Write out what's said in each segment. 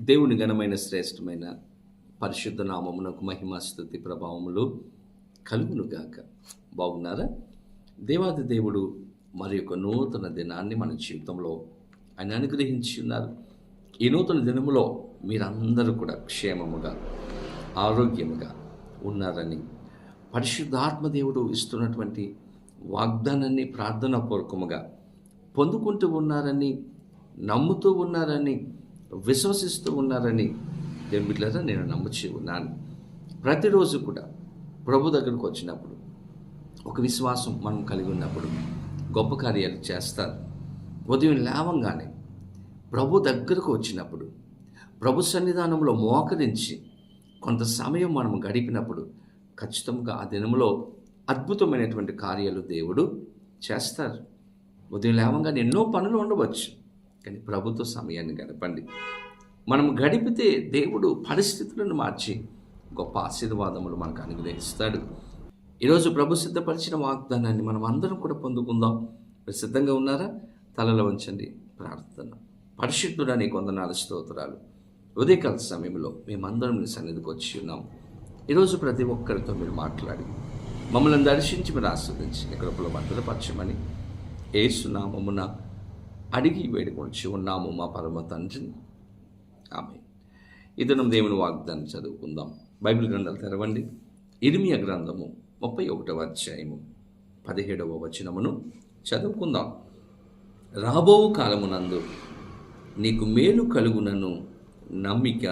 దేవుని ఘనమైన శ్రేష్టమైన పరిశుద్ధ నామమునకు మహిమ స్తుతి ప్రభావములు కలుగునుగాక. బాగున్నారా? దేవాది దేవుడు మరి యొక్క నూతన దినాన్ని మన జీవితంలో ఆయన అనుగ్రహించి ఉన్నారు. ఈ నూతన దినములో మీరందరూ కూడా క్షేమముగా ఆరోగ్యముగా ఉన్నారని, పరిశుద్ధాత్మ దేవుడు ఇస్తున్నటువంటి వాగ్దానాన్ని ప్రార్థనాపూర్వకముగా పొందుకుంటూ ఉన్నారని, నమ్ముతూ ఉన్నారని, విశ్వసిస్తూ ఉన్నారని దేవుని బిడ్డలారా నేను నమ్ముచి ఉన్నాను. ప్రతిరోజు కూడా ప్రభు దగ్గరకు వచ్చినప్పుడు ఒక విశ్వాసం మనం కలిగి ఉన్నప్పుడు గొప్ప కార్యాలు చేస్తారు. ఉదయం లేవంగానే ప్రభు దగ్గరకు వచ్చినప్పుడు, ప్రభు సన్నిధానంలో మోకరించి కొంత సమయం మనం గడిపినప్పుడు ఖచ్చితంగా ఆ దినంలో అద్భుతమైనటువంటి కార్యాలు దేవుడు చేస్తారు. ఉదయం లేవంగానే ఎన్నో పనులు ఉండవచ్చు, కానీ ప్రభుత్వ సమయాన్ని గడపండి. మనం గడిపితే దేవుడు పరిస్థితులను మార్చి గొప్ప ఆశీర్వాదములు మనకు అనుగ్రహిస్తాడు. ఈరోజు ప్రభు సిద్ధపరిచిన వాగ్దానాన్ని మనం అందరం కూడా పొందుకుందాం. మీరు సిద్ధంగా ఉన్నారా? తలలో ఉంచండి. ప్రార్థన. పరిశుద్ధుడా నీకు వందనాలు, స్తోత్రాలు. ఉదయకాల సమయంలో మేమందరం నీ సన్నిధికి వచ్చి ఉన్నాం. ఈరోజు ప్రతి ఒక్కరితో మీరు మాట్లాడి మమ్మల్ని దర్శించి మీరు ఆస్వాదించి కృపలో భద్రపరచమని యేసు నామమున అడిగి వేడుకొంచి ఉన్నాము మా పరమ తండ్రి. ఆమేన్. ఈ దినం దేవుని వాగ్దానం చదువుకుందాం. బైబిల్ గ్రంథాలు తెరవండి. ఇర్మియా గ్రంథము 31వ అధ్యాయము 17వ వచనమును చదువుకుందాం. రాబోవు కాలమునందు నీకు మేలు కలుగునను నమ్మిక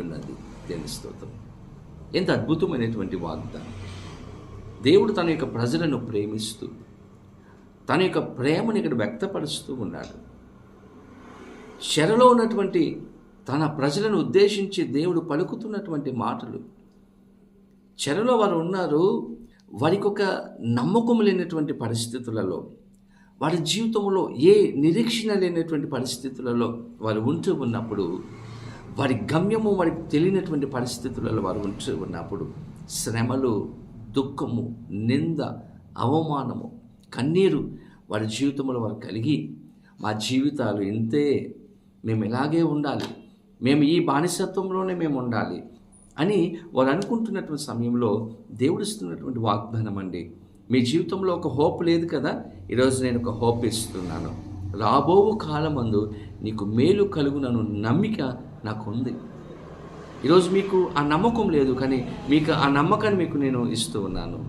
ఉన్నది. దేవుని స్తోత్రం. ఎంత అద్భుతమైనటువంటి వాగ్దానం. దేవుడు తన యొక్క ప్రజలను ప్రేమిస్తూ తన యొక్క ప్రేమను ఇక్కడ వ్యక్తపరుస్తూ ఉన్నాడు. చెరలో ఉన్నటువంటి తన ప్రజలను ఉద్దేశించి దేవుడు పలుకుతున్నటువంటి మాటలు. చెరలో వారు ఉన్నారు. వారికి ఒక నమ్మకం లేనటువంటి పరిస్థితులలో, వారి జీవితంలో ఏ నిరీక్షణ లేనటువంటి పరిస్థితులలో వారు ఉంటూ ఉన్నప్పుడు, వారి గమ్యము వారికి తెలియనటువంటి పరిస్థితులలో వారు ఉంటూ ఉన్నప్పుడు, శ్రమలు, దుఃఖము, నింద, అవమానము, కన్నీరు వారి జీవితంలో వారు కలిగి, మా జీవితాలు ఇంతే, మేము ఇలాగే ఉండాలి, మేము ఈ బానిసత్వంలోనే మేము ఉండాలి అని వారు అనుకుంటున్నటువంటి సమయంలో దేవుడు ఇస్తున్నటువంటి వాగ్దానం అండి. మీ జీవితంలో ఒక హోప్ లేదు కదా, ఈరోజు నేను ఒక హోప్ ఇస్తున్నాను. రాబోవు కాలమందు నీకు మేలు కలుగునను నమ్మిక నాకు ఉంది. ఈరోజు మీకు ఆ నమ్మకం లేదు, కానీ మీకు ఆ నమ్మకాన్ని మీకు నేను ఇస్తూ ఉన్నాను.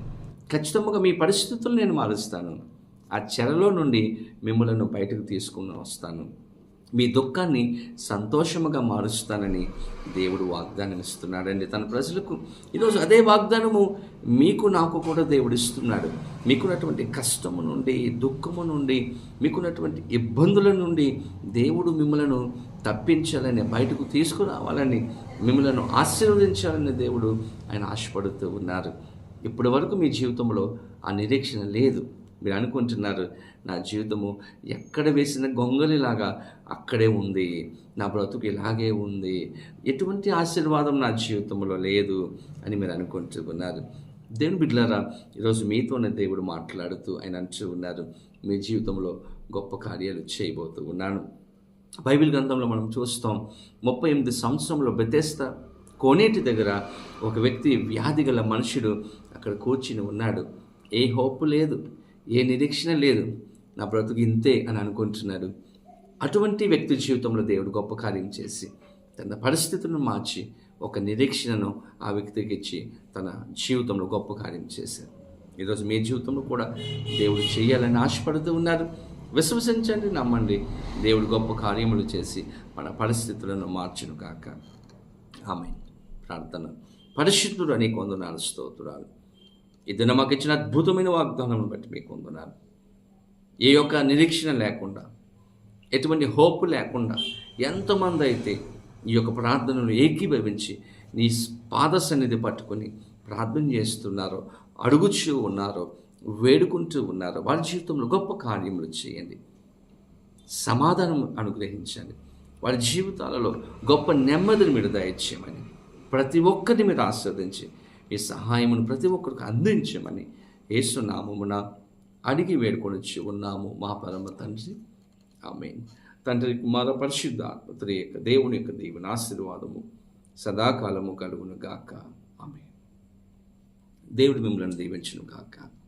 ఖచ్చితంగా మీ పరిస్థితులు నేను మారుస్తాను. ఆ చెరలో నుండి మిమ్మల్ని బయటకు తీసుకుని వస్తాను. మీ దుఃఖాన్ని సంతోషముగా మారుస్తానని దేవుడు వాగ్దానం ఇస్తున్నాడండి తన ప్రజలకు. ఈరోజు అదే వాగ్దానము మీకు నాకు కూడా దేవుడు ఇస్తున్నాడు. మీకున్నటువంటి కష్టము నుండి, దుఃఖము నుండి, మీకున్నటువంటి ఇబ్బందుల నుండి దేవుడు మిమ్మలను తప్పించాలని, బయటకు తీసుకురావాలని, మిమ్మలను ఆశీర్వదించాలని దేవుడు ఆయన ఆశపడుతూ ఉన్నారు. ఇప్పటి వరకు మీ జీవితంలో ఆ నిరీక్షణ లేదు. మీరు అనుకుంటున్నారు, నా జీవితము ఎక్కడ వేసిన గొంగలిలాగా అక్కడే ఉంది, నా బ్రతుకు ఇలాగే ఉంది, ఎటువంటి ఆశీర్వాదం నా జీవితంలో లేదు అని మీరు అనుకుంటూ ఉన్నారు. దేవుని బిడ్డలారా, ఈరోజు మీతోనే దేవుడు మాట్లాడుతూ ఆయన అంటూ ఉన్నారు, మీ జీవితంలో గొప్ప కార్యాలు చేయబోతూ ఉన్నాను. బైబిల్ గ్రంథంలో మనం చూస్తాం, 38 సంవత్సరంలో బెతెస్దా కోనేటి దగ్గర ఒక వ్యక్తి, వ్యాధి గల మనుషుడు అక్కడ కూర్చుని ఉన్నాడు. ఏ హోప్ లేదు, ఏ నిరీక్షణ లేదు, నా బ్రతుకు ఇంతే అని అనుకుంటున్నాడు. అటువంటి వ్యక్తి జీవితంలో దేవుడు గొప్ప కార్యం చేసి తన పరిస్థితులను మార్చి ఒక నిరీక్షణను ఆ వ్యక్తికి ఇచ్చి తన జీవితంలో గొప్ప కార్యం చేశారు. ఈరోజు మీ జీవితంలో కూడా దేవుడు చేయాలని ఆశపడుతూ ఉన్నారు. విశ్వసించండి, నమ్మండి. దేవుడు గొప్ప కార్యములు చేసి మన పరిస్థితులను మార్చును కాక. ఆమేన్. ప్రార్థన. పరిశుద్ధుడు నీకు వందనాలు, స్తోత్రాలు. ఈ దినం మాకు ఇచ్చిన అద్భుతమైన వాగ్దానం బట్టి మీకు వందనాలు. ఏ యొక్క నిరీక్షణ లేకుండా, ఎటువంటి హోప్ లేకుండా ఎంతమంది అయితే ఈ యొక్క ప్రార్థనలు ఏకీభవించి నీ పాద సన్నిధి పట్టుకొని ప్రార్థన చేస్తున్నారో, అడుగుచూ ఉన్నారో, వేడుకుంటూ ఉన్నారో, వారి జీవితంలో గొప్ప కార్యములు చేయండి. సమాధానం అనుగ్రహించండి. వారి జీవితాలలో గొప్ప నెమ్మదిని మీరు దయచేయమని, ప్రతి ఒక్కరిని మీరు ఆస్వాదించి మీ సహాయమును ప్రతి ఒక్కరికి అందించమని యేసు నామమున అడిగి వేడుకొనిచ్చి ఉన్నాము మా పరమ తండ్రి. ఆమేన్. తండ్రి కుమార పరిశుద్ధాత్మ త్రియక దేవుని యొక్క దీవెన ఆశీర్వాదము సదాకాలము కలుగును గాక. ఆమేన్. దేవుడు మిమ్మల్ని దీవించును గాక.